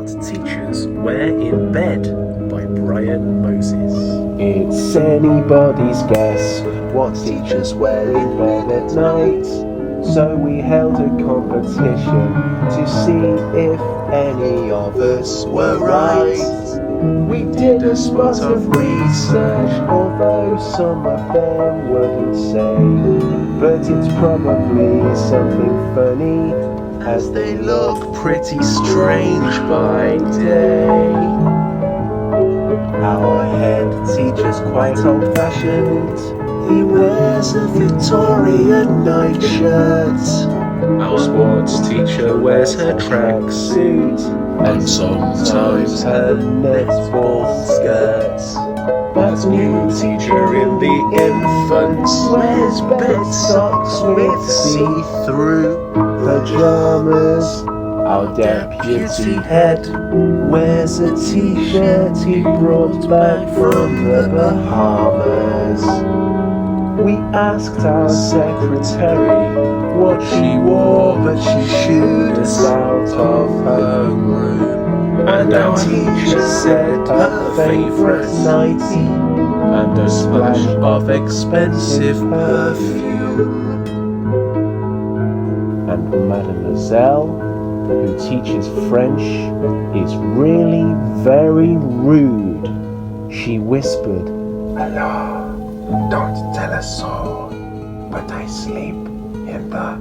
art teachers were in bed by Brian Moses. It's anybody's guess what teachers wear in bed at night. So we held a competition to see if any of us were right. We did a spot of research, although some of them wouldn't say. But it's probably something funny, as they look pretty strange by day. Our head teacher's quite old-fashioned. He wears a Victorian nightshirt. Our sports teacher wears her tracksuit and sometimes her netball skirts. That new teacher in the infants wears bed socks with see-through pajamas. Our deputy head wears a t-shirt he brought back from the Bahamas. We asked our secretary what she wore, but she shooed us out of her room. And our teacher said her favourite nightie and a splash of expensive perfume. And Mademoiselle, who teaches French, is really very rude. She whispered, "Alors, don't tell us so, but I sleep in the